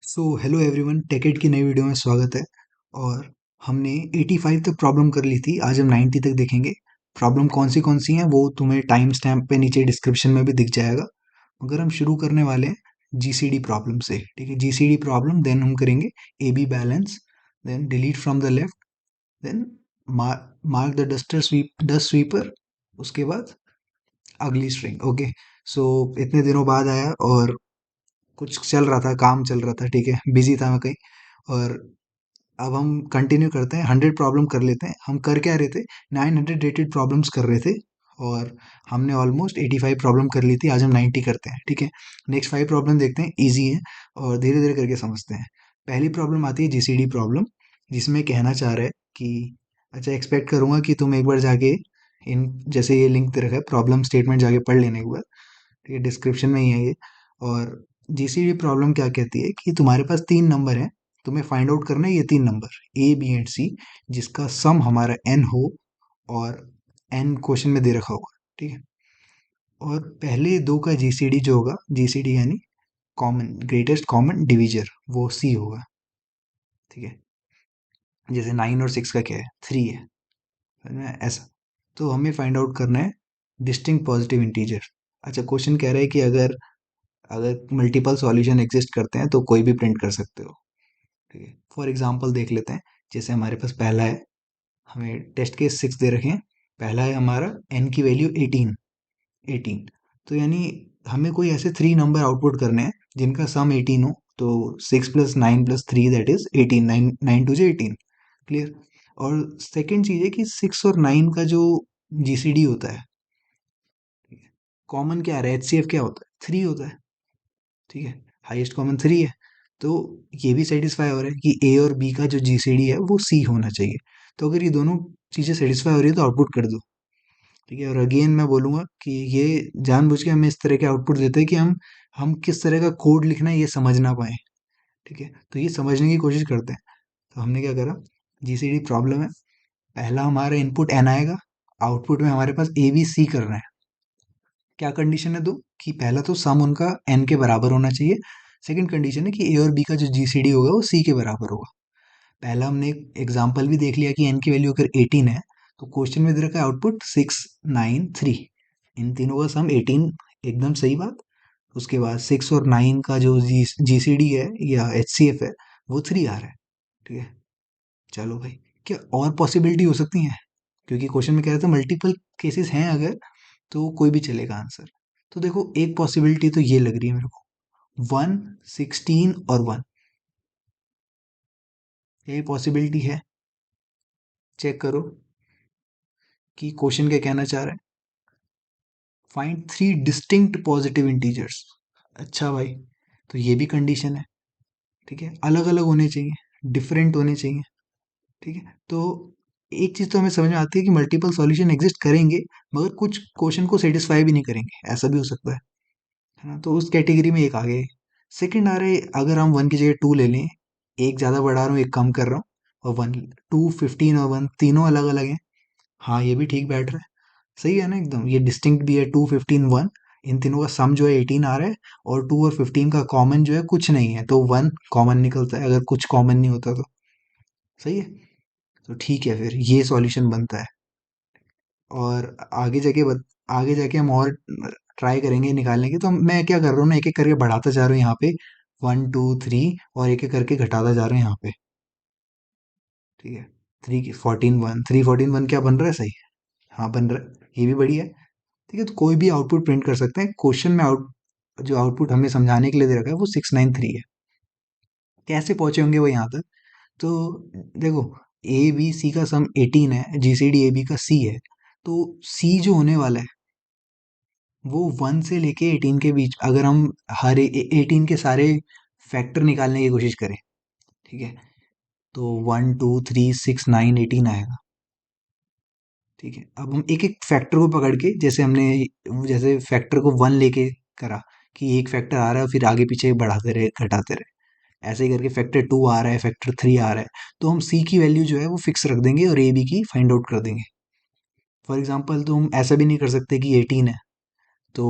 Hello everyone, टेकेट की नई video में स्वागत है। और हमने 85 तक प्रॉब्लम कर ली थी। आज हम 90 तक देखेंगे। प्रॉब्लम कौन सी हैं वो तुम्हें टाइम स्टैम्प पे नीचे डिस्क्रिप्शन में भी दिख जाएगा। अगर हम शुरू करने वाले हैं जीसीडी प्रॉब्लम से, ठीक है। जीसीडी प्रॉब्लम, देन हम करेंगे A B balance, then delete from the left, then mark the dust sweeper, उसके बाद अगली स्ट्रिंग। ओके, सो इतने दिनों बाद आया और कुछ चल रहा था, काम चल रहा था, ठीक है, बिजी था मैं कहीं। और अब हम कंटिन्यू करते हैं, 100 प्रॉब्लम कर लेते हैं। हम कर क्या रहे थे, 900 रेटेड प्रॉब्लम्स कर रहे थे और हमने ऑलमोस्ट 85 प्रॉब्लम कर ली थी। आज हम 90 करते हैं, ठीक है। नेक्स्ट 5 प्रॉब्लम देखते हैं, इजी है और धीरे धीरे करके समझते हैं। पहली प्रॉब्लम आती है जीसीडी प्रॉब्लम, जिसमें कहना चाह रहा है कि अच्छा, एक्सपेक्ट करूंगा कि तुम एक बार जाके इन जैसे ये लिंक दे रखा है, प्रॉब्लम स्टेटमेंट जाके पढ़ लेने एक बार, ठीक है, डिस्क्रिप्शन में ही है ये। और जीसीडी प्रॉब्लम क्या कहती है कि तुम्हारे पास 3 नंबर हैं, तुम्हें फाइंड आउट करना है ये 3 नंबर ए बी एंड सी, जिसका सम हमारा एन हो और एन क्वेश्चन में दे रखा होगा, ठीक है। और पहले दो का जीसीडी जो होगा, जीसीडी यानी कॉमन ग्रेटेस्ट कॉमन डिवीजर, वो सी होगा, ठीक है। जैसे 9 और 6 का क्या है, 3 है, समझ में? ऐसा। तो हमें फाइंड आउट करना है डिस्टिंक्ट पॉजिटिव इंटीजर। अच्छा, क्वेश्चन कह रहा है कि अगर अगर मल्टीपल सॉल्यूशन एग्जिस्ट करते हैं तो कोई भी प्रिंट कर सकते हो, ठीक है। फॉर एग्जांपल देख लेते हैं। जैसे हमारे पास पहला है, हमें टेस्ट केस 6 दे रखे हैं। पहला है हमारा एन की वैल्यू 18, 18। तो यानी हमें कोई ऐसे 3 नंबर आउटपुट करने हैं जिनका सम 18 हो। तो 6 plus 9 plus 3, that is 18, 9 9 to 18, clear. और सेकेंड चीज़ है कि 6 और 9 का जो जीसीडी होता है, कॉमन क्या आ रहा है, एचसीएफ क्या होता है, 3 होता है, ठीक है। हाईएस्ट कॉमन 3 है। तो ये भी सेटिस्फाई हो रहा है कि ए और बी का जो जीसीडी है वो सी होना चाहिए। तो अगर ये दोनों चीज़ें सेटिस्फाई हो रही है तो आउटपुट कर दो, ठीक है। और अगेन मैं बोलूँगा कि ये जानबूझ के हमें इस तरह के आउटपुट देते हैं कि हम किस तरह का कोड लिखना है ये समझ ना पाए, ठीक है। तो ये समझने की कोशिश करते हैं। तो हमने क्या करा, जीसीडी प्रॉब्लम है, पहला हमारा इनपुट एन आएगा, आउटपुट में हमारे पास ए बी सी करना है। क्या कंडीशन है दो, कि पहला तो सम उनका एन के बराबर होना चाहिए। सेकंड कंडीशन है कि ए और बी का जो जीसीडी होगा वो सी के बराबर होगा। पहला हमने एग्जाम्पल भी देख लिया कि एन की वैल्यू अगर 18 है तो क्वेश्चन में दे रखा है आउटपुट 693। इन तीनों का सम 18, एकदम सही बात। उसके बाद 6 और 9 का जो जीसीडी है या एचसीएफ है वो 3 आ रहा है, ठीक है। चलो भाई, क्या और पॉसिबिलिटी हो सकती है, क्योंकि क्वेश्चन में कह रहा था मल्टीपल केसेस हैं अगर, तो कोई भी चलेगा आंसर। तो देखो, एक पॉसिबिलिटी तो ये लग रही है मेरे को, 1, 16 और 1, ये पॉसिबिलिटी है। चेक करो कि क्वेश्चन क्या कहना चाह रहा है। Find 3 distinct positive integers. अच्छा भाई, तो ये भी कंडीशन है, ठीक है। अलग अलग होने चाहिए, डिफरेंट होने चाहिए, ठीक है। तो एक चीज़ तो हमें समझ में आती है कि मल्टीपल सॉल्यूशन एग्जिस्ट करेंगे, मगर कुछ क्वेश्चन को सेटिस्फाई भी नहीं करेंगे, ऐसा भी हो सकता है ना। तो उस कैटेगरी में एक आ गए। सेकंड आ रहे, अगर हम 1 की जगह 2 ले लें, एक ज़्यादा बढ़ा रहा हूँ एक कम कर रहा हूँ, और 1, 2, 15 और 1 तीनों अलग अलग हैं। हाँ, ये भी ठीक बैठ रहा है, सही है ना एकदम। ये डिस्टिंक्ट भी है, 2, 15, 1, इन तीनों का सम जो है 18 आ रहा है। और 2 और 15 का कॉमन जो है कुछ नहीं है, तो 1 कॉमन निकलता है अगर कुछ कॉमन नहीं होता तो, सही है। तो ठीक है, फिर ये सॉल्यूशन बनता है। और आगे जाके हम और ट्राई करेंगे निकालने की। तो मैं क्या कर रहा हूँ ना, एक एक करके बढ़ाता जा रहा हूँ यहाँ पे, 1, 2, 3, और एक एक करके घटाता जा रहा हूँ यहाँ पे, ठीक है। 3 की 14, 1, 3, 14, 1 क्या बन रहा है, सही है। हाँ, बन रहा है, ये भी बढ़िया है, ठीक है। तो कोई भी आउटपुट प्रिंट कर सकते हैं। क्वेश्चन में जो आउटपुट हमें समझाने के लिए दे रखा है वो 693 है। कैसे पहुंचे होंगे वो यहाँ तक, तो देखो, ए बी सी का सम 18 है, जीसीडी ए बी का सी है। तो सी जो होने वाला है वो 1 से लेके 18 के बीच, अगर हम हर 18 के सारे फैक्टर निकालने की कोशिश करें, ठीक है, तो 1, 2, 3, 6, 9, 18 आएगा, ठीक है। अब हम एक एक फैक्टर को पकड़ के, जैसे फैक्टर को 1 लेके करा, कि एक फैक्टर आ रहा है फिर आगे पीछे बढ़ाते रहे घटाते रहे, ऐसे ही करके फैक्टर 2 आ रहा है, फैक्टर 3 आ रहा है, तो हम सी की वैल्यू जो है वो फिक्स रख देंगे और ए बी की फाइंड आउट कर देंगे। फॉर एग्जांपल, तो हम ऐसा भी नहीं कर सकते कि 18 है तो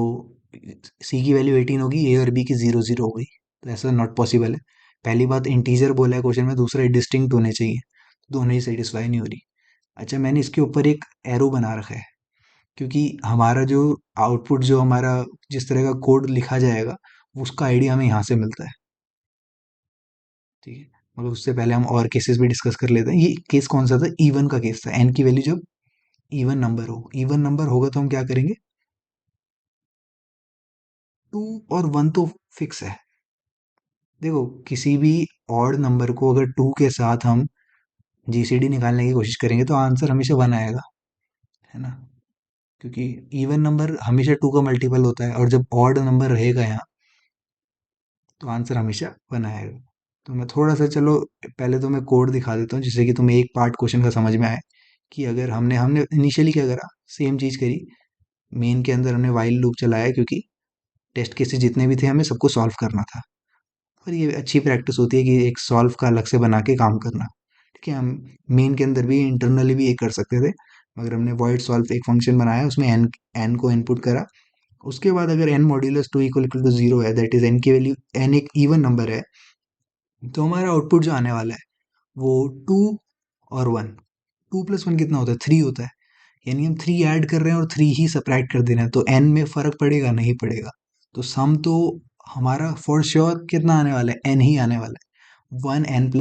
सी की वैल्यू 18 होगी, ए और बी की 0 0 हो गई, तो ऐसा नॉट पॉसिबल है। पहली बात इंटीजर बोला है क्वेश्चन में, दूसरा डिस्टिंक्ट होने चाहिए, दोनों ही सेटिस्फाई नहीं हो रही। अच्छा, मैंने इसके ऊपर एक एरो बना रखा है, क्योंकि हमारा जो आउटपुट, जो हमारा जिस तरह का कोड लिखा जाएगा, उसका आइडिया हमें यहाँ से मिलता है। ठीक है, मगर उससे पहले हम और केसेस भी डिस्कस कर लेते हैं। ये केस कौन सा था? इवन का केस था। एन की वैल्यू जब इवन नंबर हो, इवन नंबर होगा तो हम क्या करेंगे? 2 और 1 तो फिक्स है। देखो, किसी भी ऑड नंबर को अगर 2 के साथ हम जीसीडी निकालने की कोशिश करेंगे तो आंसर हमेशा 1 आएगा, है ना? क्योंकि इवन नंबर हमेशा 2 का मल्टीपल होता है, और जब ऑड नंबर रहेगा यहाँ तो आंसर हमेशा 1 आएगा। तो मैं थोड़ा सा, चलो पहले तो मैं कोड दिखा देता हूँ जिससे कि तुम्हें एक पार्ट क्वेश्चन का समझ में आए कि अगर हमने हमने इनिशियली क्या करा, सेम चीज़ करी। मेन के अंदर हमने वाइल लूप चलाया, क्योंकि टेस्ट केसेस जितने भी थे हमें सबको सॉल्व करना था। और ये अच्छी प्रैक्टिस होती है कि एक सॉल्व का अलग से बना के काम करना। ठीक है, हम मेन के अंदर भी इंटरनली भी ये कर सकते थे, मगर हमने वॉइड सॉल्व एक फंक्शन बनाया, उसमें एन एन को इनपुट करा। उसके बाद अगर एन मॉड्यूलस 2 इक्वल टू 0 है, दैट इज एन की वैल्यू, एन एक इवन नंबर है, तो हमारा आउटपुट जो आने वाला है वो 2 और 1। 2 + 1 कितना होता है? 3 होता है। यानी हम 3 ऐड कर रहे हैं और 3 ही सब्ट्रैक्ट कर दे रहे हैं, तो एन में फर्क पड़ेगा? नहीं पड़ेगा। तो सम तो हमारा फॉर श्योर कितना आने वाला है? एन ही आने वाला है। 1 n +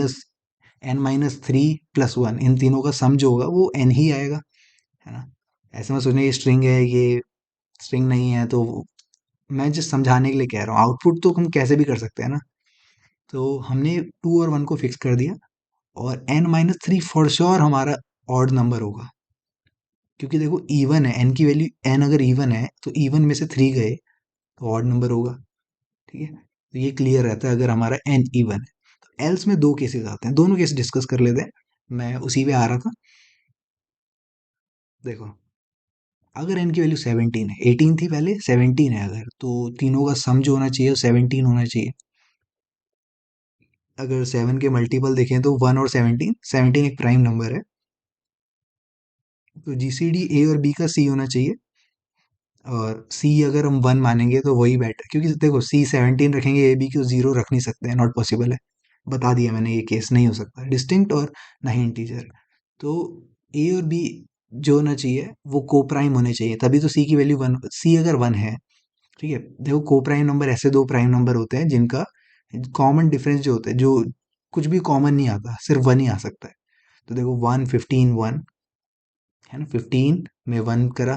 n - 3 + 1, इन तीनों का सम जो होगा वो एन ही आएगा, है ना? ऐसे में सोचने ये स्ट्रिंग है, ये स्ट्रिंग नहीं है, तो मैं जस्ट समझाने के लिए कह रहा हूँ। आउटपुट तो हम कैसे भी कर सकते हैं ना। तो हमने 2 और 1 को फिक्स कर दिया, और n - 3 फॉर श्योर हमारा ऑड नंबर होगा, क्योंकि देखो इवन है, एन की वैल्यू, एन अगर इवन है तो इवन में से 3 गए तो ऑड नंबर होगा। ठीक है, तो ये क्लियर रहता है अगर हमारा एन इवन है। तो एल्स में 2 केसेस आते हैं, दोनों केस डिस्कस कर लेते हैं। मैं उसी पे आ रहा था। देखो, अगर एन की वैल्यू 17 है, 18 थी पहले, 17 है अगर, तो तीनों का सम जो होना चाहिए वो 17 होना चाहिए। अगर 7 के मल्टीपल देखें तो 1 और 17, 17 एक प्राइम नंबर है, तो जीसीडी ए और बी का सी होना चाहिए। और सी अगर हम 1 मानेंगे तो वही बेटर, क्योंकि देखो सी 17 रखेंगे, ए बी को 0 रख नहीं सकते हैं, नॉट पॉसिबल है। बता दिया मैंने, ये केस नहीं हो सकता डिस्टिंक्ट और ना ही इंटीजर। तो ए और बी जो होना चाहिए वो को प्राइम होने चाहिए, तभी तो सी की वैल्यू 1, सी अगर 1 है। ठीक है, देखो को प्राइम नंबर ऐसे 2 प्राइम नंबर होते हैं जिनका कॉमन डिफरेंस जो होता है, जो कुछ भी कॉमन नहीं आता, सिर्फ 1 ही आ सकता है। तो देखो 1 15 1, है ना? 15 में 1 करा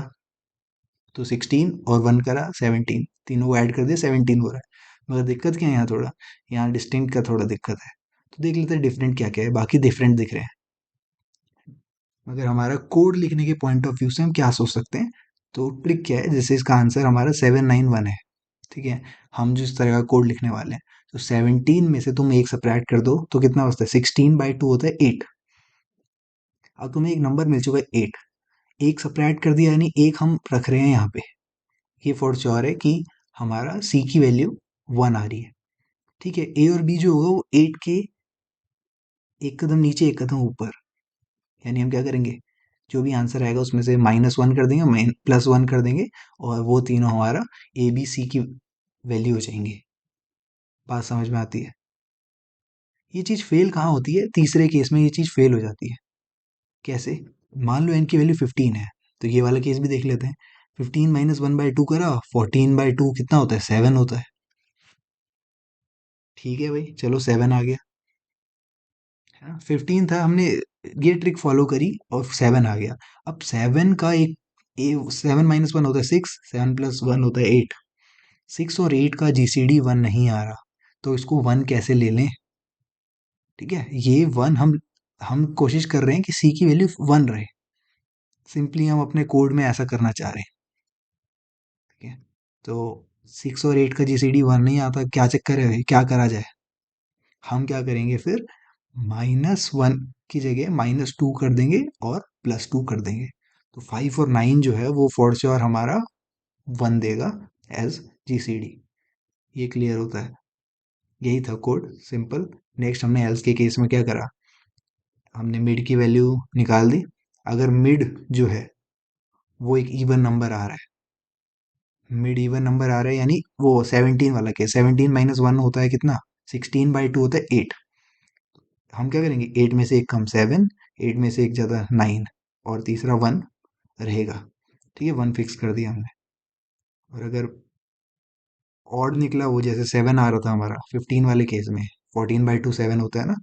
तो 16, और 1 करा 17, तीनों को ऐड कर दिया 17 हो रहा है। मगर दिक्कत क्या है यहाँ? थोड़ा यहाँ डिस्टिंक्ट का थोड़ा दिक्कत है। तो देख लेते हैं डिफरेंट क्या क्या है। बाकी डिफरेंट दिख रहे हैं, मगर हमारा कोड लिखने के पॉइंट ऑफ व्यू से हम क्या सोच सकते हैं? तो ट्रिक क्या है, जैसे इसका आंसर हमारा 791 है। ठीक है, हम जिस तरह का कोड लिखने वाले हैं, तो 17 में से तुम एक सब्ट्रैक्ट कर दो तो कितना बचता है? 16/2 होता है 8। अब तुम्हें एक नंबर मिल चुका है 8, एक सब्ट्रैक्ट कर दिया, यानी एक हम रख रहे हैं यहाँ पे। ये फॉर श्योर है कि हमारा सी की वैल्यू 1 आ रही है। ठीक है, ए और बी जो होगा वो 8 के एक कदम नीचे एक कदम ऊपर, यानी हम क्या करेंगे, जो भी आंसर आएगा उसमें से -1 कर देंगे, +1 कर देंगे, और वो तीनों हमारा ए बी सी की वैल्यू हो जाएंगे। बात समझ में आती है? ये चीज़ फेल कहाँ होती है? तीसरे केस में ये चीज़ फेल हो जाती है। कैसे? मान लो एन की वैल्यू 15 है, तो ये वाला केस भी देख लेते हैं। 15 - 1/2 करा, 14/2 कितना होता है? 7 होता है। ठीक है भाई, चलो 7 आ गया, है ना? 15 था, हमने ये ट्रिक फॉलो करी और 7 आ गया। अब 7 का एक, 7 - 1 होता है 6, 7 + 1 होता है 8। 6 और 8 का जीसीडी 1 नहीं आ रहा, तो इसको 1 कैसे ले लें? ठीक है, ये 1 हम कोशिश कर रहे हैं कि सी की वैल्यू 1 रहे। सिंपली हम अपने कोड में ऐसा करना चाह रहे हैं। ठीक है, तो 6 और 8 का जीसीडी 1 नहीं आता, क्या चक्कर है भाई? क्या करा जाए? हम क्या करेंगे फिर? -1 की जगह -2 कर देंगे और +2 कर देंगे, तो 5 और 9 जो है वो फॉर श्योर हमारा 1 देगा एज जीसीडी। ये क्लियर होता है? यही था कोड, सिंपल। नेक्स्ट हमने एल्स के केस में क्या करा, हमने मिड की वैल्यू निकाल दी। अगर मिड जो है वो एक इवन नंबर आ रहा है, मिड इवन नंबर आ रहा है, यानी वो 17 वाला केस, 17 - 1 होता है कितना? 16/2 होता है 8। हम क्या करेंगे, 8 में से एक कम 7, 8 में से एक ज़्यादा 9, और तीसरा 1 रहेगा। ठीक है, 1 फिक्स कर दिया हमने। और अगर ऑड निकला, वो जैसे 7 आ रहा था हमारा 15 वाले केस में, 14/2 7 होता है ना,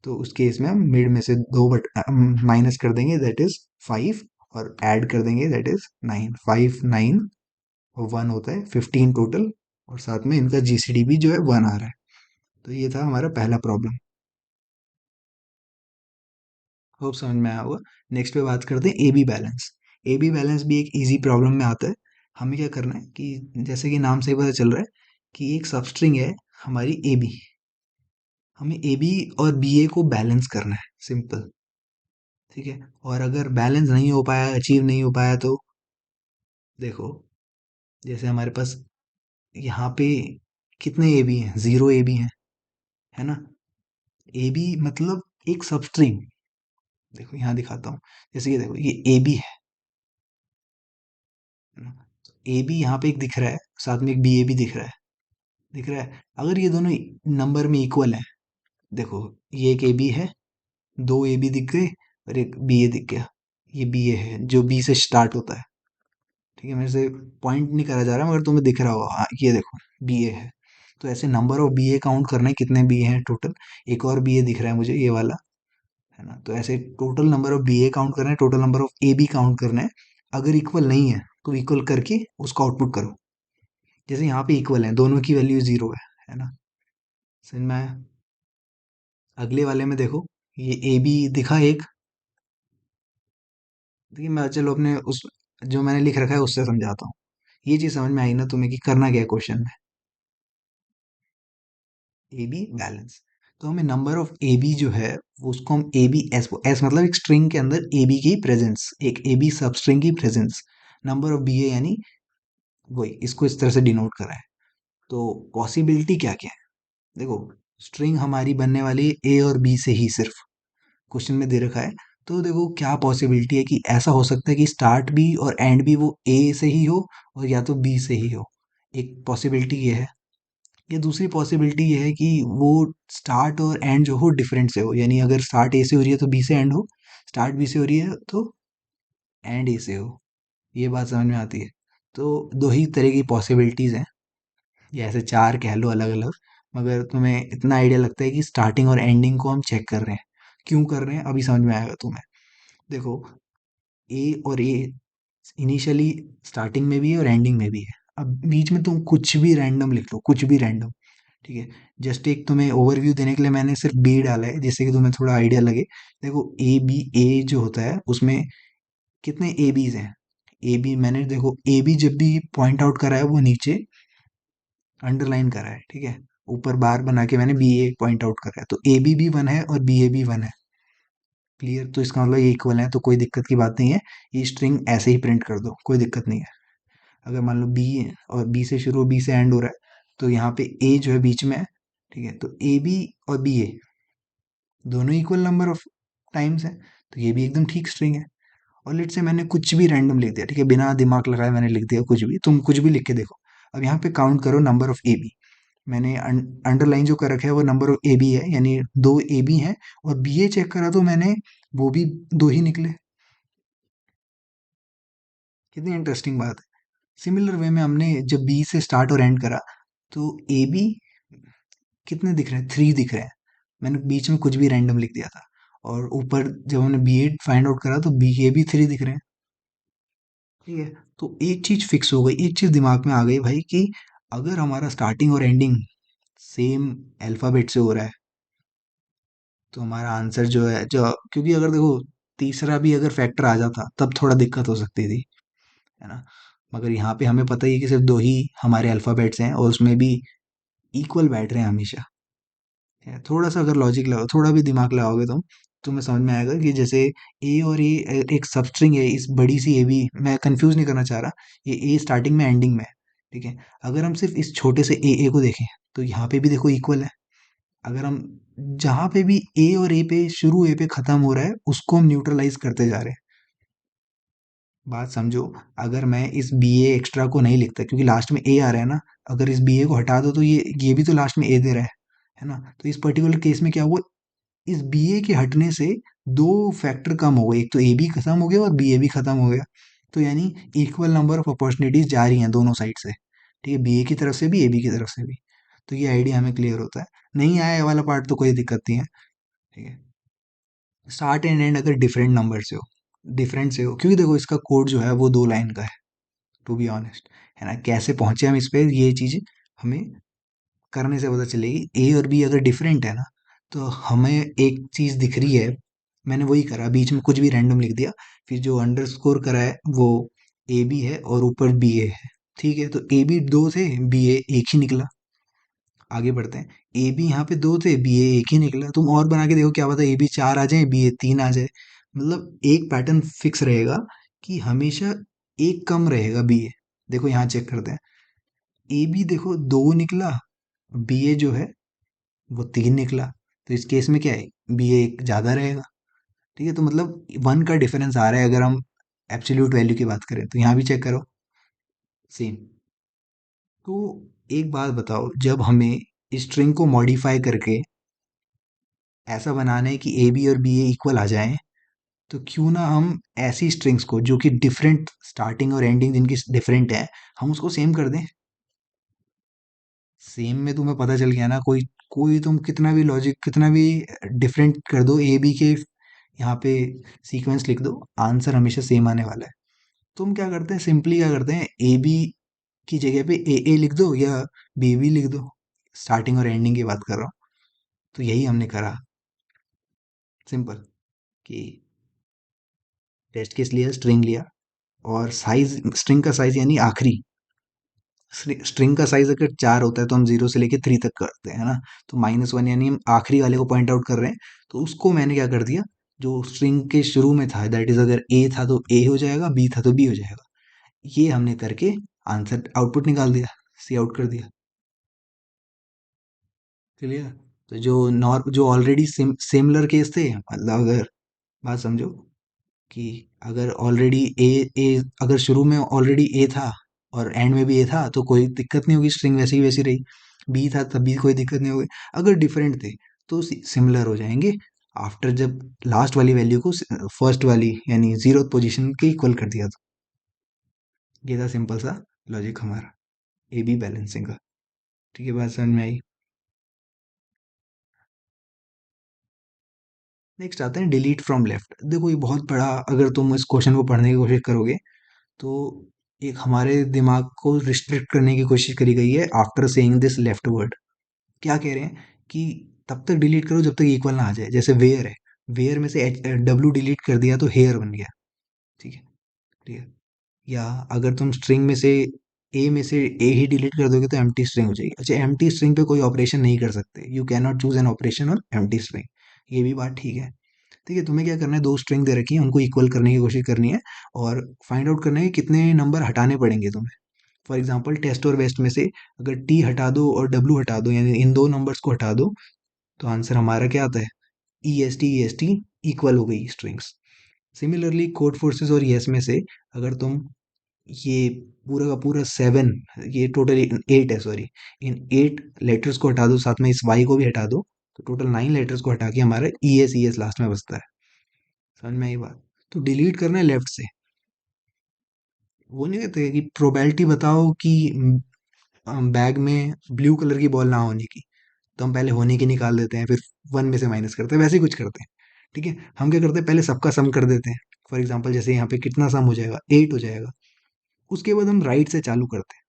तो उस केस में हम मिड में से दो बट माइनस कर देंगे, दैट इज 5, और ऐड कर देंगे, दैट इज 9। 5 9 और 1 होता है 15 टोटल, और साथ में इनका जीसीडी भी जो है 1 आ रहा है। तो ये था हमारा पहला प्रॉब्लम। होप समझ में आया होगा। नेक्स्ट पे बात करते हैं ए बी बैलेंस। ए बी बैलेंस भी एक इजी प्रॉब्लम में आता है। हमें क्या करना है कि जैसे कि नाम से ही पता चल रहा है कि एक सबस्ट्रिंग है हमारी ए बी, हमें ए बी और बी ए को बैलेंस करना है, सिंपल। ठीक है, और अगर बैलेंस नहीं हो पाया, अचीव नहीं हो पाया, तो देखो, जैसे हमारे पास यहाँ पे कितने ए बी हैं, 0 ए बी हैं, है ना। ए बी मतलब एक सबस्ट्रिंग, देखो यहाँ दिखाता हूँ। जैसे कि देखो, ये ए बी है ना, ए बी यहाँ पे एक दिख रहा है, साथ में एक बी ए भी दिख रहा है, दिख रहा है। अगर ये दोनों नंबर में इक्वल है, देखो, ये एक ए बी है, दो ए बी दिख गए, और एक बी ए दिख गया। ये बी ए है जो बी से स्टार्ट होता है। ठीक है, मेरे से पॉइंट नहीं करा जा रहा, मगर तुम्हें दिख रहा होगा, हाँ ये देखो, बी ए है। तो ऐसे number of B A count करना है, कितने बी ए हैं टोटल। एक और बी ए दिख रहा है मुझे, ये वाला, है ना। तो ऐसे total number of B A count करना है, total number of A B count करना है। अगर इक्वल नहीं है तो इक्वल करके उसको आउटपुट करो। जैसे यहाँ पे इक्वल है, दोनों की वैल्यू 0 है ना। समझ में आया। अगले वाले में देखो, ये ए बी दिखा एक। देखिए, मैं चलो अपने उस जो मैंने लिख रखा है उससे समझाता हूँ। ये चीज़ समझ में आई ना तुम्हें कि करना क्या है क्वेश्चन में। ए बी बैलेंस, तो हमें नंबर ऑफ ए बी जो है, वो उसको हम ए बी एस, एस मतलब एक स्ट्रिंग के अंदर ए बी की प्रेजेंस, एक ए बी सब स्ट्रिंग की प्रेजेंस। नंबर ऑफ बी ए यानी वही, इसको इस तरह से डिनोट करा है। तो पॉसिबिलिटी क्या क्या है, देखो, स्ट्रिंग हमारी बनने वाली है ए और बी से ही, सिर्फ क्वेश्चन में दे रखा है। तो देखो क्या पॉसिबिलिटी है कि ऐसा हो सकता है कि स्टार्ट भी और एंड भी वो ए से ही हो, और या तो बी से ही हो। एक पॉसिबिलिटी ये है। या दूसरी पॉसिबिलिटी ये है कि वो स्टार्ट और एंड जो हो डिफरेंट से हो, यानी अगर स्टार्ट ए से हो रही है तो बी से एंड हो, स्टार्ट बी से हो रही है तो एंड ए से हो। ये बात समझ में आती है। तो दो ही तरह की पॉसिबिलिटीज़ हैं, या ऐसे चार कह लो अलग अलग। मगर तुम्हें इतना आइडिया लगता है कि स्टार्टिंग और एंडिंग को हम चेक कर रहे हैं। क्यों कर रहे हैं अभी समझ में आएगा तुम्हें। देखो, ए और ए इनिशियली स्टार्टिंग में भी है और एंडिंग में भी है। अब बीच में तुम कुछ भी रैंडम लिख लो, कुछ भी रैंडम। ठीक है, जस्ट एक तुम्हें ओवरव्यू देने के लिए मैंने सिर्फ बी डाला है, जिससे कि तुम्हें थोड़ा आइडिया लगे। देखो, ए बी, ए जो होता है उसमें कितने ए बीज हैं। ए बी मैंने, देखो, ए बी जब भी पॉइंट आउट करा है वो नीचे अंडरलाइन करा है, ठीक है। ऊपर बार बना के मैंने बी ए पॉइंट आउट करा है, तो ए बी भी 1 है और बी ए भी 1 है। क्लियर, तो इसका मतलब ये इक्वल है, तो कोई दिक्कत की बात नहीं है। ये स्ट्रिंग ऐसे ही प्रिंट कर दो, कोई दिक्कत नहीं है। अगर मान लो बी और बी से शुरू, बी से एंड हो रहा है, तो यहाँ पे ए जो है बीच में है। ठीक है, तो ए बी और बी ए दोनों इक्वल नंबर ऑफ टाइम्स है, तो ये भी एकदम ठीक स्ट्रिंग है। और लेट से मैंने कुछ भी रैंडम लिख दिया, ठीक है, बिना दिमाग लगाए मैंने लिख दिया कुछ भी, तुम कुछ भी लिख के देखो। अब यहाँ पे काउंट करो नंबर ऑफ ए बी। मैंने अंडरलाइन जो कर रखा है वो नंबर ऑफ ए बी है, यानी दो ए बी हैं। और बी ए चेक करा तो मैंने, वो भी दो ही निकले। कितनी इंटरेस्टिंग बात है। सिमिलर वे में हमने जब बी से स्टार्ट और एंड करा, तो ए बी कितने दिख रहे हैं, 3 दिख रहे हैं। मैंने बीच में कुछ भी रैंडम लिख दिया था। और ऊपर जब हमने बी ए फाइंड आउट करा तो बी ए भी 3 दिख रहे हैं। ठीक है, तो एक चीज फिक्स हो गई, एक चीज दिमाग में आ गई भाई, कि अगर हमारा स्टार्टिंग और एंडिंग सेम अल्फाबेट से हो रहा है, तो हमारा आंसर जो है, जो, क्योंकि अगर देखो, तीसरा भी अगर फैक्टर आ जाता तब थोड़ा दिक्कत हो सकती थी, है ना। मगर यहाँ पे हमें पता ही है कि सिर्फ दो ही हमारे अल्फाबेट्स हैं, और उसमें भी इक्वल बैठ रहे हैं हमेशा। है, थोड़ा सा अगर लॉजिक लगाओ, थोड़ा भी दिमाग लगाओगे तुम, तुम्हें समझ में आएगा कि जैसे ए और ए एक सबस्ट्रिंग है, इस बड़ी सी ए भी, मैं कंफ्यूज नहीं करना चाह रहा। ये ए स्टार्टिंग में एंडिंग में है, ठीक है। अगर हम सिर्फ इस छोटे से ए को देखें, तो यहाँ पे भी देखो इक्वल है। अगर हम जहाँ पे भी ए और ए पे शुरू, ए पे खत्म हो रहा है, उसको हम न्यूट्रलाइज करते जा रहे हैं। बात समझो, अगर मैं इस बी ए एक्स्ट्रा को नहीं लिखता, क्योंकि लास्ट में ए आ रहा है ना, अगर इस बी ए को हटा दो तो ये भी तो लास्ट में ए दे रहा है। है ना। तो इस पर्टिकुलर केस में क्या हुआ, इस बी ए के हटने से दो फैक्टर कम हो गए, एक तो ए बी खत्म हो गया और बी ए भी खत्म हो गया। तो यानी इक्वल नंबर ऑफ अपॉर्चुनिटीज जा रही हैं दोनों साइड से, ठीक है, बी ए की तरफ से भी ए बी की तरफ से भी। तो ये आइडिया हमें क्लियर होता है। नहीं आया ये वाला पार्ट तो कोई दिक्कत नहीं है, ठीक है। स्टार्ट एंड एंड अगर डिफरेंट नंबर से हो, डिफरेंट से हो, क्योंकि देखो इसका कोड जो है वो 2 लाइन का है, टू बी ऑनेस्ट, है ना। कैसे पहुंचे हम इस पे, ये चीज हमें करने से पता चलेगी। ए और बी अगर डिफरेंट है ना, तो हमें एक चीज दिख रही है, मैंने वही करा, बीच में कुछ भी रैंडम लिख दिया, फिर जो अंडरस्कोर करा है वो ए बी है और ऊपर बी ए है, ठीक है। तो ए बी दो थे, बी ए एक ही निकला। आगे बढ़ते हैं, ए बी यहाँ पे दो थे, बी ए एक ही निकला। तुम और बना के देखो, क्या पता ए बी 4 आ जाए, बी ए 3 आ जाए। मतलब एक पैटर्न फिक्स रहेगा कि हमेशा एक कम रहेगा बी ए। देखो यहाँ चेक करते हैं, ए बी देखो 2 निकला, बी ए जो है वो 3 निकला। तो इस केस में क्या है, बी ए एक ज़्यादा रहेगा, ठीक है। तो मतलब 1 का डिफरेंस आ रहा है अगर हम एब्सोल्यूट वैल्यू की बात करें। तो यहाँ भी चेक करो, सेम। तो एक बात बताओ, जब हमें स्ट्रिंग को मॉडिफाई करके ऐसा बनाना है कि ए बी और बी ए इक्वल आ जाएं, तो क्यों ना हम ऐसी स्ट्रिंग्स को जो कि डिफरेंट स्टार्टिंग और एंडिंग जिनकी डिफरेंट है, हम उसको सेम कर दें। सेम में तुम्हें पता चल गया ना, कोई कोई तुम कितना भी लॉजिक, कितना भी डिफरेंट कर दो ए बी के, यहाँ पे सीक्वेंस लिख दो, आंसर हमेशा सेम आने वाला है। तुम क्या करते हैं, सिंपली क्या करते हैं, ए बी की जगह पे ए लिख दो या बी बी लिख दो, स्टार्टिंग और एंडिंग की बात कर रहा हूँ। तो यही हमने करा, सिंपल, कि टेस्ट केस लिया, स्ट्रिंग लिया, और साइज, स्ट्रिंग का साइज यानी आखिरी, स्ट्रिंग का साइज अगर 4 होता है तो हम 0 से लेके 3 तक करते हैं, है ना। तो -1 यानी हम आखिरी वाले को पॉइंट आउट कर रहे हैं। तो उसको मैंने क्या कर दिया, जो स्ट्रिंग के शुरू में था, दैट इज अगर ए था तो ए हो जाएगा, बी था तो बी हो जाएगा। ये हमने करके आंसर आउटपुट निकाल दिया, सी आउट कर दिया, क्लियर। तो जो ऑलरेडी सिमिलर केस थे, मतलब अगर बात समझो, कि अगर ऑलरेडी ए ए अगर शुरू में ऑलरेडी ए था और एंड में भी ए था तो कोई दिक्कत नहीं होगी, स्ट्रिंग वैसी की वैसी रही। बी था तब भी कोई दिक्कत नहीं होगी। अगर डिफरेंट थे तो सिमिलर हो जाएंगे आफ्टर जब लास्ट वाली वैल्यू को फर्स्ट वाली यानी 0th पोजीशन के इक्वल कर दिया। तो ये था सिंपल सा लॉजिक हमारा ए बी बैलेंसिंग का, ठीक है। बात समझ में आई। नेक्स्ट आते हैं डिलीट फ्रॉम लेफ्ट। देखो ये बहुत बड़ा, अगर तुम इस क्वेश्चन को पढ़ने की कोशिश करोगे तो एक हमारे दिमाग को रिस्ट्रिक्ट करने की कोशिश करी गई है after saying this left word. क्या कह रहे हैं कि तब तक डिलीट करो जब तक इक्वल ना आ जाए। जैसे वेयर है, वेयर में से डब्ल्यू डिलीट कर दिया तो हेयर बन गया, ठीक है, ठीक है। या अगर तुम स्ट्रिंग में से ए में से ए ही डिलीट कर दोगे तो एम्प्टी स्ट्रिंग हो जाएगी। अच्छा, एम्प्टी स्ट्रिंग पे कोई ऑपरेशन नहीं कर सकते, you can not choose an operation on empty string. ये भी बात ठीक है, ठीक है। तुम्हें क्या करना है, दो स्ट्रिंग दे रखी है, उनको इक्वल करने की कोशिश करनी है और फाइंड आउट करना है कि कितने नंबर हटाने पड़ेंगे तुम्हें। फॉर एग्जांपल टेस्ट और वेस्ट में से अगर टी हटा दो और डब्ल्यू हटा दो, यानी इन दो नंबर्स को हटा दो, तो आंसर हमारा क्या आता है, ई एस टी इक्वल हो गई स्ट्रिंग्स। सिमिलरली कोड फोर्सेस और यस में से अगर तुम ये पूरा का पूरा 7, ये टोटल 8 है, सॉरी, इन 8 लेटर्स को हटा दो, साथ में इस वाई को भी हटा दो, तो टोटल 9 लेटर्स को हटा के हमारा ई एस लास्ट में बचता है। समझ में आई बात। तो डिलीट करना है लेफ्ट से। वो नहीं कहते कि प्रोबेबिलिटी बताओ कि बैग में ब्लू कलर की बॉल ना होने की, तो हम पहले होने की निकाल देते हैं, फिर 1 में से माइनस करते हैं, वैसे ही कुछ करते हैं, ठीक है। हम क्या करते हैं, पहले सबका सम कर देते हैं। फॉर एग्जाम्पल जैसे यहाँ पे कितना सम हो जाएगा, 8 हो जाएगा। उसके बाद हम राइट से चालू करते हैं,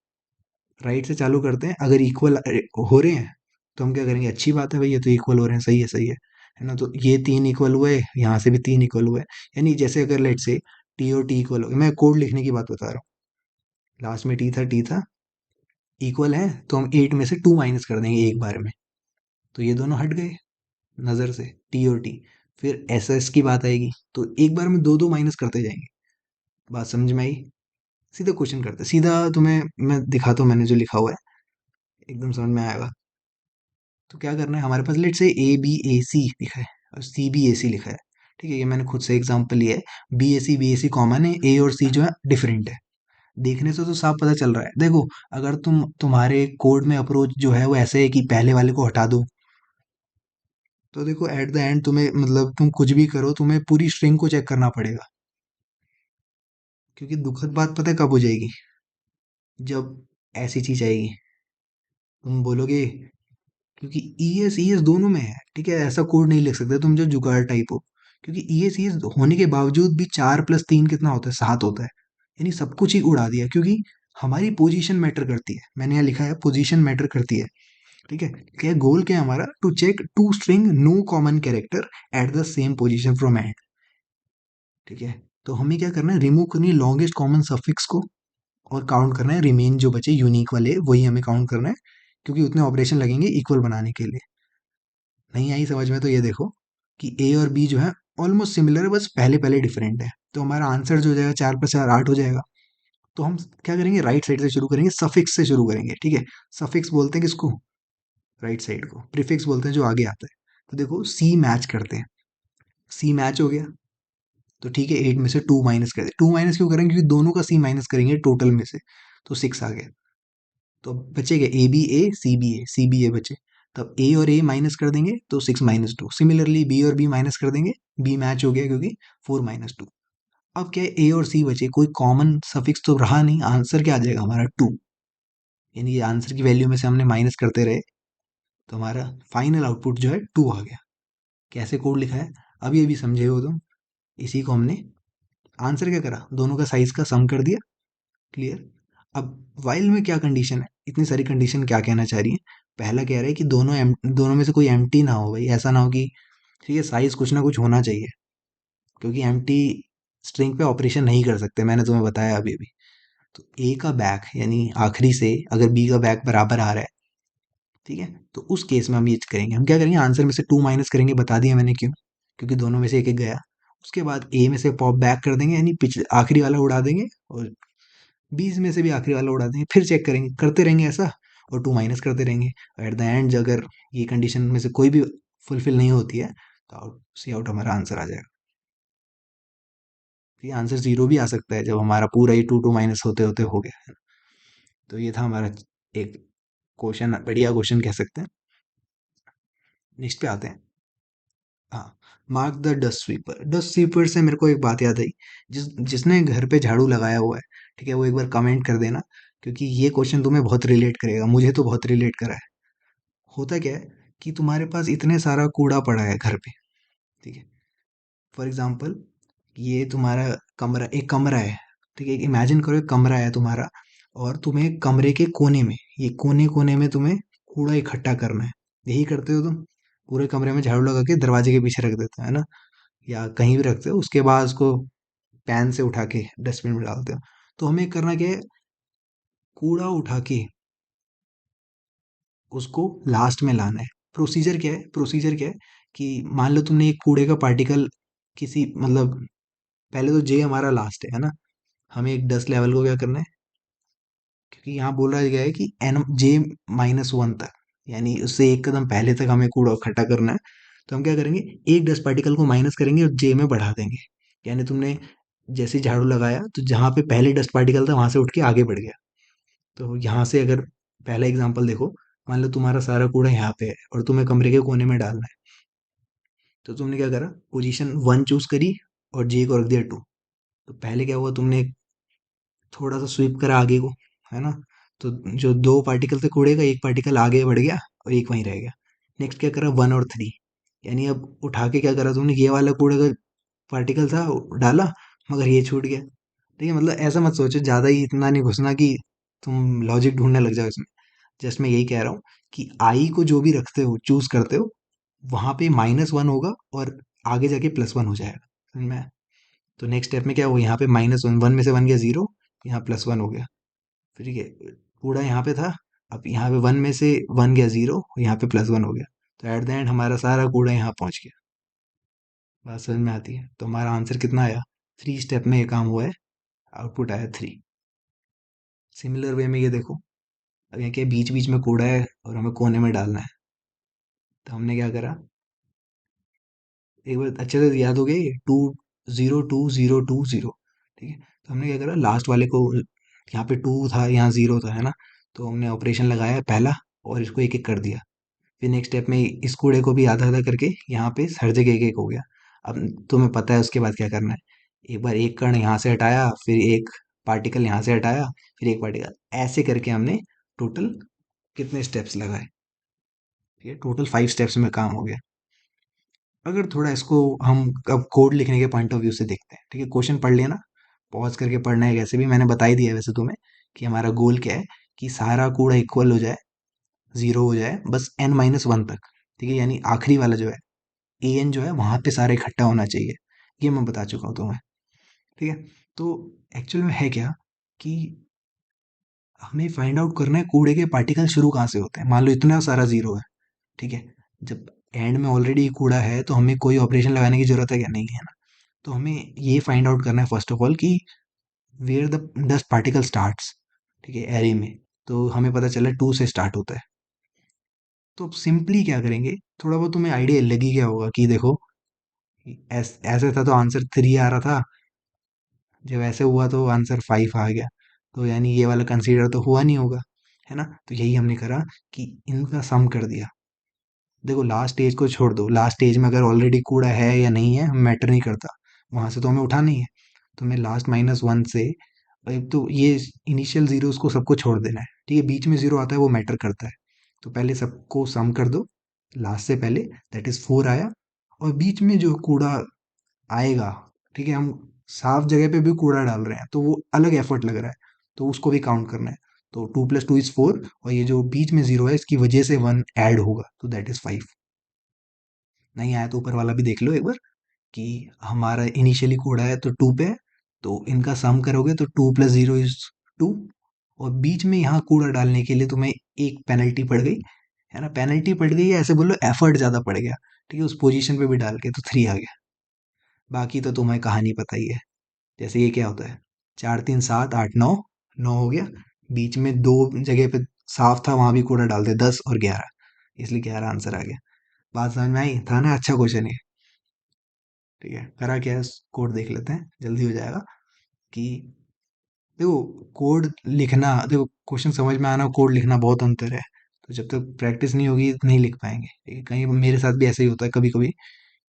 राइट से चालू करते हैं, अगर इक्वल हो रहे हैं तो हम क्या करेंगे, अच्छी बात है भाई, ये तो इक्वल हो रहे हैं, सही है ना। तो ये 3 इक्वल हुए, यहाँ से भी 3 इक्वल हुए। यानी जैसे अगर लेट से टी और टी इक्वल हो गए, मैं कोड लिखने की बात बता रहा हूँ, लास्ट में टी था इक्वल है, तो हम 8 में से 2 माइनस कर देंगे एक बार में, तो ये दोनों हट गए नज़र से, टी और टी। फिर एस एस की बात आएगी तो एक बार में दो दो माइनस करते जाएंगे। बात समझ में आई। सीधा क्वेश्चन करते, सीधा तुम्हें मैं दिखाता हूँ, मैंने जो लिखा हुआ है एकदम समझ में आएगा। तो क्या करना है, हमारे पास लेट से ए बी ए सी लिखा है और सी बी ए सी लिखा है, ठीक है। ये मैंने खुद से एग्जांपल लिया है, बी ए सी कॉमन है, ए और सी जो है डिफरेंट है। देखने से तो साफ पता चल रहा है। देखो, अगर तुम्हारे कोड में अप्रोच जो है वो ऐसे है कि पहले वाले को हटा दो तो देखो एट द एंड तुम्हें मतलब तुम कुछ भी करो तुम्हें पूरी स्ट्रिंग को चेक करना पड़ेगा, क्योंकि दुखद बात पता है कब हो जाएगी, जब ऐसी चीज आएगी, तुम बोलोगे, क्योंकि ई एस दोनों में है, ठीक है, ऐसा कोड नहीं लिख सकते तुम जो जुगाड़ टाइप हो, क्योंकि ई एस होने के बावजूद भी 4+3 कितना होता है, 7 होता है, यानी सब कुछ ही उड़ा दिया, क्योंकि हमारी पोजीशन मैटर करती है, मैंने यहाँ लिखा है पोजीशन मैटर करती है, ठीक है। क्या गोल क्या है हमारा, to check two string no common character at the same position from end, ठीक है। तो हमें क्या करना है, रिमूव करनी है लॉन्गेस्ट कॉमन सफिक्स को, और काउंट करना है रिमेन जो बचे यूनिक वाले, वही हमें काउंट करना है, क्योंकि उतने ऑपरेशन लगेंगे इक्वल बनाने के लिए। नहीं आई समझ में तो ये देखो कि ए और बी जो है ऑलमोस्ट सिमिलर है, बस पहले पहले डिफरेंट है, तो हमारा आंसर जो हो जाएगा 4+4 8 हो जाएगा। तो हम क्या करेंगे, राइट साइड से शुरू करेंगे, सफिक्स से शुरू करेंगे, ठीक है। सफिक्स बोलते हैं किसको, राइट साइड को, प्रीफिक्स बोलते हैं जो आगे आता है। तो देखो सी मैच करते हैं, सी मैच हो गया, तो ठीक है 8 में से 2 माइनस कर दे, 2 माइनस क्यों करेंगे, क्योंकि दोनों का सी माइनस करेंगे टोटल में से, तो 6 आ गया। तो अब बचेगा सी बी ए बचे, तब ए और ए माइनस कर देंगे तो 6-2, सिमिलरली बी और बी माइनस कर देंगे, बी मैच हो गया क्योंकि 4-2। अब क्या है, ए और सी बचे, कोई कॉमन सफिक्स तो रहा नहीं, आंसर क्या आ जाएगा हमारा 2, यानी ये आंसर की वैल्यू में से हमने माइनस करते रहे, तो हमारा फाइनल आउटपुट जो है 2 आ गया। कैसे कोड लिखा है अब ये भी समझे हो तुम, इसी को हमने आंसर क्या करा, दोनों का साइज का सम कर दिया, क्लियर। अब वाइल में क्या कंडीशन है, इतनी सारी कंडीशन क्या कहना चाह रही है, पहला कह रहा है कि दोनों में से कोई एम्प्टी ना हो, भाई ऐसा ना हो कि, ठीक है, साइज कुछ ना कुछ होना चाहिए, क्योंकि एम्प्टी स्ट्रिंग पे ऑपरेशन नहीं कर सकते, मैंने तुम्हें बताया अभी अभी। तो ए का बैक यानी आखिरी से अगर बी का बैक बराबर आ रहा है, ठीक है, तो उस केस में हम ये करेंगे, हम क्या करेंगे, आंसर में से 2 माइनस करेंगे, बता दिया मैंने क्यों, क्योंकि दोनों में से एक एक गया। उसके बाद ए में से पॉप बैक कर देंगे, यानी पिछले आखिरी वाला उड़ा देंगे, और 20 में से भी आखिरी वाला उड़ा देंगे, फिर चेक करेंगे, करते रहेंगे ऐसा, और 2 माइनस करते रहेंगे। एट द एंड अगर ये कंडीशन में से कोई भी फुलफिल नहीं होती है, तो आउट सी आउट हमारा आंसर आ जाएगा। तो ये आंसर 0 भी आ सकता है जब हमारा पूरा ही 2 माइनस होते होते हो गया। तो ये था हमारा एक क्वेश्चन, बढ़िया क्वेश्चन कह सकते हैं। नेक्स्ट पे आते हैं। हाँ, mark the dust sweeper, dust sweeper से मेरे को एक बात याद आई, जिसने घर पे झाड़ू लगाया हुआ है, ठीक है, वो एक बार कमेंट कर देना, क्योंकि ये क्वेश्चन तुम्हें बहुत रिलेट करेगा, मुझे तो बहुत रिलेट करा है। होता क्या है कि तुम्हारे पास इतने सारा कूड़ा पड़ा है घर पे, ठीक है, फॉर एग्जाम्पल ये तुम्हारा कमरा, एक कमरा है, ठीक है, इमेजिन करो एक कमरा है तुम्हारा, और तुम्हें कमरे के कोने में, ये कोने कोने में तुम्हें कूड़ा इकट्ठा करना है, यही करते हो तुम, पूरे कमरे में झाड़ू लगा के दरवाजे के पीछे रख देते हो, है ना, या कहीं भी रखते हो, उसके बाद उसको पैन से उठा के डस्टबिन में डालते हो। तो हमें करना क्या है, कूड़ा उठा के उसको लास्ट में लाना है। प्रोसीजर क्या है, प्रोसीजर क्या है कि मान लो तुमने एक कूड़े का पार्टिकल किसी मतलब, पहले तो जे हमारा लास्ट है ना, हमें एक डस्ट लेवल को क्या करना है, क्योंकि यहाँ बोला गया है कि एन J-1 तक, यानी उससे एक कदम पहले तक हमें कूड़ा इकट्ठा करना है। तो हम क्या करेंगे, एक डस्ट पार्टिकल को माइनस करेंगे और जे में बढ़ा देंगे, यानी तुमने जैसे झाड़ू लगाया तो जहाँ पे पहले डस्ट पार्टिकल था वहां से उठ के आगे बढ़ गया। तो यहाँ से अगर पहला एग्जांपल देखो, मान लो तुम्हारा सारा कूड़ा यहाँ पे है और तुम्हें कमरे के कोने में डालना है, तो तुमने क्या करा, पोजीशन 1 चूज करी और जे को रख दिया 2। तो पहले क्या हुआ, तुमने थोड़ा सा स्वीप करा आगे को, है ना, तो जो दो पार्टिकल थे कूड़े का, एक पार्टिकल आगे बढ़ गया और एक वहीं रह गया। नेक्स्ट क्या करा, 1 और 3, यानी अब उठा के क्या करा तुमने, ये वाला कूड़े का पार्टिकल था डाला, मगर ये छूट गया। ठीक है, मतलब ऐसा मत सोचो, ज़्यादा ही इतना नहीं घुसना कि तुम लॉजिक ढूंढने लग जाओ इसमें। जस्ट मैं यही कह रहा हूँ कि आई को जो भी रखते हो, चूज करते हो, वहां पे -1 होगा और आगे जाके +1 हो जाएगा, समझ में आया? तो नेक्स्ट स्टेप में क्या हुआ, यहाँ पे -1, 1 में से 1 गया 0, यहाँ +1 हो गया, ठीक है, कूड़ा यहाँ पे था, अब यहाँ पे 1 में से 1 गया 0, यहाँ पे +1 हो गया, तो एट द एंड हमारा सारा कूड़ा यहाँ पहुँच गया। बात समझ में आती है? तो हमारा आंसर कितना आया, 3 स्टेप में ये काम हुआ है, आउटपुट आया 3। सिमिलर वे में ये देखो, अब यहाँ क्या बीच बीच में कूड़ा है और हमें कोने में डालना है, तो हमने क्या करा, एक बार अच्छे से याद हो गया ये, 2 0 2 0 2 0, ठीक है, तो हमने क्या करा, लास्ट वाले को, यहाँ पे 2 था यहाँ 0 था, है ना, तो हमने ऑपरेशन लगाया पहला और इसको एक एक कर दिया, फिर नेक्स्ट स्टेप में इस कूड़े को भी आधा आधा करके यहाँ पे हर जगह एक एक हो गया। अब तुम्हें पता है उसके बाद क्या करना है। एक बार एक कण यहाँ से हटाया, फिर एक पार्टिकल यहाँ से हटाया, फिर एक पार्टिकल, ऐसे करके हमने टोटल कितने स्टेप्स लगाए। ठीक है, टोटल 5 स्टेप्स में काम हो गया। अगर थोड़ा इसको हम अब कोड लिखने के पॉइंट ऑफ व्यू से देखते हैं, ठीक है, क्वेश्चन पढ़ लिया ना, पॉज करके पढ़ना है, कैसे भी मैंने बता ही दिया है वैसे तुम्हें कि हमारा गोल क्या है, कि सारा कूड़ा इक्वल हो जाए, जीरो हो जाए, बस n-1 तक। ठीक है, यानी आखिरी वाला जो है an जो है वहां पे सारा इकट्ठा होना चाहिए। ये मैं बता चुका हूँ तुम्हें। ठीक है, तो एक्चुअल में है क्या कि हमें फाइंड आउट करना है कूड़े के पार्टिकल शुरू कहाँ से होते हैं। मान लो इतना सारा जीरो है, ठीक है, जब एंड में ऑलरेडी कूड़ा है तो हमें कोई ऑपरेशन लगाने की जरूरत है क्या? नहीं है ना। तो हमें ये फाइंड आउट करना है फर्स्ट ऑफ ऑल कि where the dust particle starts. ठीक है, एरे में तो हमें पता चला 2 से स्टार्ट होता है। तो सिंपली क्या करेंगे, थोड़ा बहुत तुम्हें आइडिया लग ही गया होगा कि देखो ऐसे था तो आंसर 3 आ रहा था, जब ऐसे हुआ तो आंसर 5 आ गया, तो यानी ये वाला कंसीडर तो हुआ नहीं होगा, है ना। तो यही हमने करा कि इनका सम कर दिया। देखो लास्ट स्टेज को छोड़ दो, लास्ट स्टेज में अगर ऑलरेडी कूड़ा है या नहीं है मैटर नहीं करता, वहां से तो हमें उठाना ही है। तो हमें लास्ट -1 से, एक तो ये इनिशियल जीरो उसको सबको छोड़ देना है। ठीक है, बीच में जीरो आता है वो मैटर करता है। तो पहले सबको सम कर दो, लास्ट से पहले, दैट इज 4 आया। और बीच में जो कूड़ा आएगा, ठीक है, हम साफ जगह पे भी कूड़ा डाल रहे हैं तो वो अलग एफर्ट लग रहा है, तो उसको भी काउंट करना है। तो 2 + 2 = 4, और ये जो बीच में जीरो है इसकी वजह से 1 ऐड होगा, तो दैट इज 5। नहीं आया तो ऊपर वाला भी देख लो एक बार कि हमारा इनिशियली कोड है तो 2 पे है, तो इनका सम करोगे तो 2 + 0 = 2। और बीच में यहाँ कूड़ा डालने के लिए तुम्हें एक पेनल्टी पड़ गई, है ना। पेनल्टी पड़ गई है, ऐसे बोलो एफर्ट ज़्यादा पड़ गया। ठीक है, उस पोजीशन पे भी डाल के तो 3 आ गया। बाकी तो तुम्हें कहानी पता ही है। जैसे ये क्या होता है, 4 3 7 8 9, 9 हो गया। बीच में दो जगह पे साफ था, वहां भी कूड़ा डाल दे, 10 और 11, इसलिए 11 आंसर आ गया। बात समझ में आई? था ना अच्छा क्वेश्चन ये। ठीक है, करा क्या है, कोड देख लेते हैं, जल्दी हो जाएगा। कि देखो कोड लिखना, देखो क्वेश्चन समझ में आना कोड लिखना बहुत अंतर है। तो जब तक प्रैक्टिस नहीं होगी नहीं लिख पाएंगे। ठीक है, कहीं मेरे साथ भी ऐसे ही होता है कभी कभी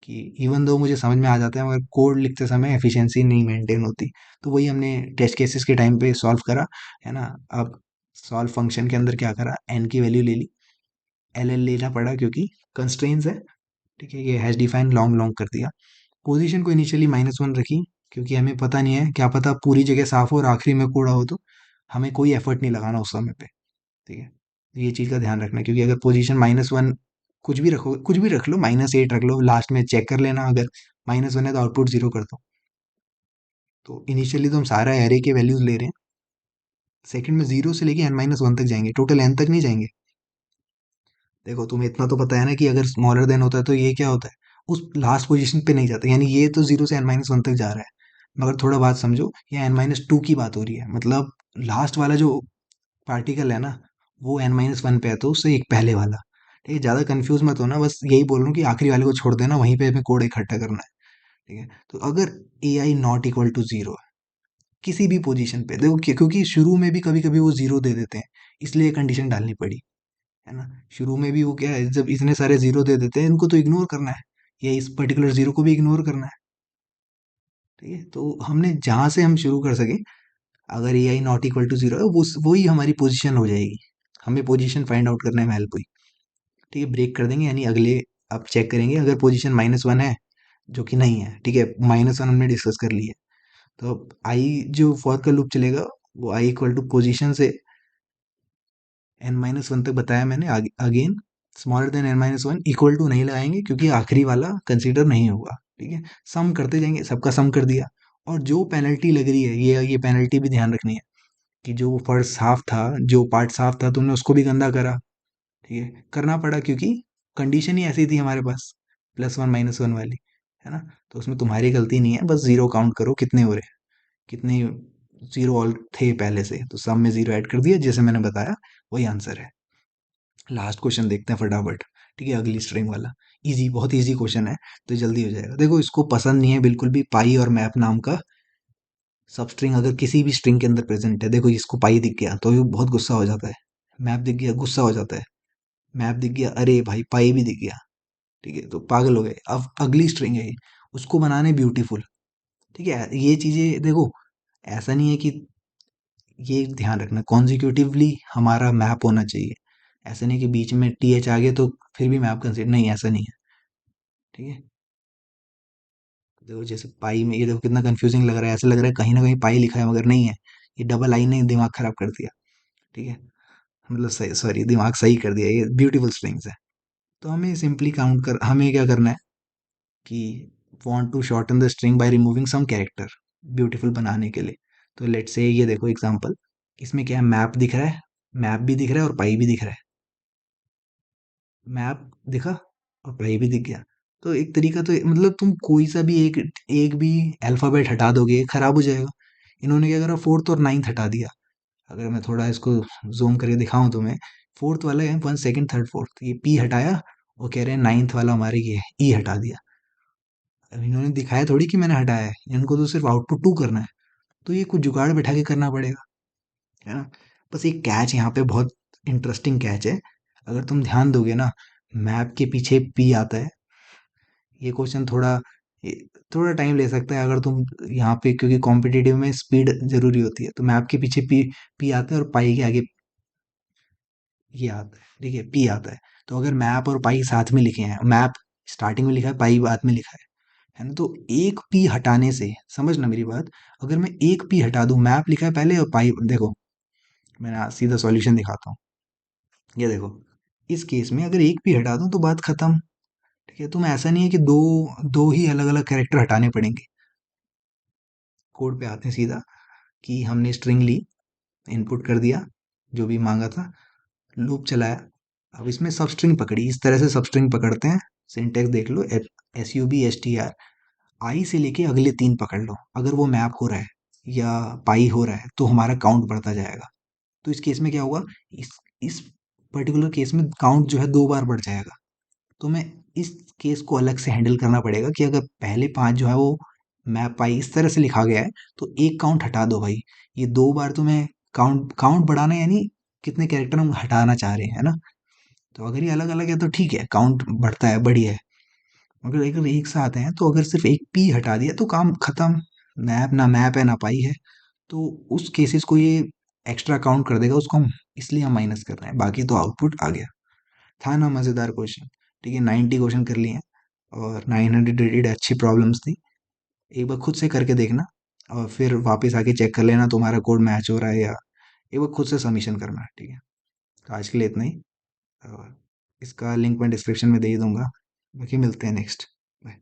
कि इवन दो मुझे समझ में आ जाता है मगर कोड लिखते समय एफिशिएंसी नहीं मेंटेन होती। तो वही हमने टेस्ट केसेस के टाइम पे सॉल्व करा, है ना। अब सॉल्व फंक्शन के अंदर क्या करा, एन की वैल्यू ले ली, एल एल लेना पड़ा क्योंकि कंस्ट्रेंट्स है। ठीक है, ये हैश डिफाइन लॉन्ग लॉन्ग कर दिया। पोजीशन को इनिशियली -1 रखी, क्योंकि हमें पता नहीं है, क्या पता पूरी जगह साफ हो और आखिरी में कूड़ा हो, तो हमें कोई एफर्ट नहीं लगाना उस समय पे। ठीक है, ये चीज़ का ध्यान रखना, क्योंकि अगर पोजीशन -1 कुछ भी रखो, कुछ भी रख लो, -8 रख लो, लास्ट में चेक कर लेना, अगर -1 है तो आउटपुट 0 कर दो। तो इनिशियली तो हम सारा एरे के वैल्यूज ले रहे हैं, सेकंड में 0 से लेके n-1 तक जाएंगे, टोटल n तक नहीं जाएंगे। देखो तुम्हें इतना तो पता है ना कि अगर स्मॉलर देन होता है तो ये क्या होता है, उस लास्ट पोजीशन पे नहीं जाता, यानी ये तो 0 से n-1 तक जा रहा है। मगर थोड़ा बात समझो, ये n-2 की बात हो रही है, मतलब लास्ट वाला जो पार्टिकल है ना, वो n-1 पे है, तो उससे एक पहले वाला। ठीक है, ज़्यादा कंफ्यूज मत होना, बस यही बोल रहा हूँ कि आखिरी वाले को छोड़ देना, वहीं पे हमें कोड इकट्ठा करना है। ठीक है, तो अगर ai ≠ 0 है किसी भी पोजीशन पे, देखो क्योंकि शुरू में भी कभी कभी वो 0 दे देते हैं, इसलिए कंडीशन डालनी पड़ी, है ना। शुरू में भी वो क्या है, जब इतने सारे 0 दे देते हैं, इनको तो इग्नोर करना है, या इस पर्टिकुलर 0 को भी इग्नोर करना है। ठीक है, तो हमने जहाँ से हम शुरू कर सके, अगर ai ≠ 0 है, वो वही हमारी पोजीशन हो जाएगी। हमें पोजीशन फाइंड आउट करने में हेल्प हुई। ठीक है, ब्रेक कर देंगे, यानी अगले अब चेक करेंगे, अगर पोजीशन -1 है, जो कि नहीं है, ठीक है, -1 हमने डिस्कस कर ली है, तो अब आई जो फॉर का लूप चलेगा, वो i = पोजीशन से n-1 तक बताया मैंने। Again smaller than n-1, equal to नहीं लगाएंगे क्योंकि आखिरी वाला कंसीडर नहीं होगा। ठीक है, सम करते जाएंगे, सबका सम कर दिया। और जो पेनल्टी लग रही है, ये पेनल्टी भी ध्यान रखनी है कि जो फर्श साफ था, जो पार्ट साफ था, तुमने उसको भी गंदा करा। ठीक है, करना पड़ा क्योंकि कंडीशन ही ऐसी थी हमारे पास, +1 -1 वाली, है ना। तो उसमें तुम्हारी गलती नहीं है, बस जीरो काउंट करो कितने हो रहे हैं, कितने जीरो ऑल थे पहले से, तो सब में जीरो ऐड कर दिया, जैसे मैंने बताया वही आंसर है। लास्ट क्वेश्चन देखते हैं फटाफट। ठीक है, अगली स्ट्रिंग वाला, इजी, बहुत इजी क्वेश्चन है, तो जल्दी हो जाएगा। देखो इसको पसंद नहीं है बिल्कुल भी पाई और मैप नाम का सब स्ट्रिंग, अगर किसी भी स्ट्रिंग के अंदर प्रेजेंट है, देखो इसको पाई दिख गया तो ये बहुत गुस्सा हो जाता है, मैप दिख गया गुस्सा हो जाता है, मैप दिख गया, अरे भाई पाई भी दिख गया। ठीक है, तो पागल हो गए। अब अगली स्ट्रिंग है ये, उसको बनाने ब्यूटीफुल। ठीक है, ये चीजें देखो, ऐसा नहीं है कि, ये ध्यान रखना कॉन्जिक्यूटिवली हमारा मैप होना चाहिए। ऐसा नहीं कि बीच में टी एच आ गया तो फिर भी मैप कंसिडर नहीं, ऐसा नहीं है। ठीक है, देखो जैसे पाई में ये देखो कितना कंफ्यूजिंग लग रहा है, ऐसा लग रहा है कहीं ना कहीं पाई लिखा है मगर नहीं है। ये डबल आई ने दिमाग खराब कर दिया। ठीक है, मतलब सही, सॉरी, दिमाग सही कर दिया, ये ब्यूटीफुल स्ट्रिंग्स है। तो हमें सिंपली काउंट कर, हमें क्या करना है कि want to shorten the string by removing some character, beautiful बनाने के लिए। तो लेट्स से ये देखो एग्जांपल, इसमें क्या है, मैप दिख रहा है, मैप भी दिख रहा है और पाई भी दिख रहा है। मैप दिखा और पाई भी दिख गया। तो एक तरीका तो मतलब तुम कोई सा भी एक एक भी अल्फ़ाबेट हटा दोगे खराब हो जाएगा। इन्होंने क्या करा, फोर्थ और नाइन्थ हटा दिया। अगर मैं थोड़ा इसको ज़ूम करके दिखाऊँ तुम्हें, फोर्थ वाला है 1 2 3 4, ये पी हटाया और कह रहे हैं नाइन्थ वाला हमारे ये ई हटा दिया। अब इन्होंने दिखाया थोड़ी कि मैंने हटाया है, इनको तो सिर्फ आउटपुट टू करना है। तो ये कुछ जुगाड़ बैठा के करना पड़ेगा, है ना। बस एक कैच यहाँ पे, बहुत इंटरेस्टिंग कैच है। अगर तुम ध्यान दोगे ना, मैप के पीछे पी आता है। ये क्वेश्चन थोड़ा, थोड़ा टाइम ले सकता है अगर तुम यहाँ पे, क्योंकि कॉम्पिटिटिव में स्पीड जरूरी होती है। तो मैप के पीछे पी पी आता है और पाई के आगे ये आता है। ठीक है, पी आता है। तो अगर मैप और पाई साथ में लिखे हैं, मैप स्टार्टिंग में लिखा है, पाई बाद में लिखा है ना, तो एक पी हटाने से, समझना मेरी बात, अगर मैं एक पी हटा दूं, मैप लिखा है पहले और पाई, देखो मैं सीधा सॉल्यूशन दिखाता हूँ। ये देखो, इस केस में अगर एक पी हटा दूं तो बात खत्म। ठीक है, तो मैं, ऐसा नहीं है कि दो दो ही अलग अलग कैरेक्टर हटाने पड़ेंगे। कोड पे आते हैं सीधा, कि हमने स्ट्रिंग ली, इनपुट कर दिया जो भी मांगा था, लूप चलाया। अब इसमें सब स्ट्रिंग पकड़ी, इस तरह से सब स्ट्रिंग पकड़ते हैं। सिंटेक्स देख लो, SUB STR, आई से लेके अगले तीन पकड़ लो। अगर वो मैप हो रहा है या पाई हो रहा है तो हमारा काउंट बढ़ता जाएगा। तो इस केस में क्या होगा, इस पर्टिकुलर केस में काउंट जो है 2 बार बढ़ जाएगा। तो मैं इस केस को अलग से हैंडल करना पड़ेगा कि अगर पहले 5 जो है वो मैप पाई इस तरह से लिखा गया है, तो एक काउंट हटा दो भाई। ये 2 बार तो मैं काउंट काउंट बढ़ाना, यानी कितने कैरेक्टर हम हटाना चाह रहे हैं, है ना। तो अगर ये अलग अलग है तो ठीक है, काउंट बढ़ता है, बढ़िया है। अगर अगर एक साथ हैं तो अगर सिर्फ एक पी हटा दिया तो काम खत्म। मैप ना मैप है ना पाई है। तो उस केसेस को ये एक्स्ट्रा काउंट कर देगा, उसको हम, इसलिए हम माइनस कर रहे हैं। बाकी तो आउटपुट आ गया। था ना मज़ेदार क्वेश्चन। ठीक है, 90 क्वेश्चन कर लिए हैं और 900 रेटेड अच्छी प्रॉब्लम्स थी। एक बार खुद से करके देखना और फिर वापस आके चेक कर लेना तुम्हारा कोड मैच हो रहा है या, एक बार खुद से सबमिशन करना। ठीक है, तो आज के लिए इतना ही। और इसका लिंक मैं डिस्क्रिप्शन में दे ही दूंगा। बाकी मिलते हैं नेक्स्ट।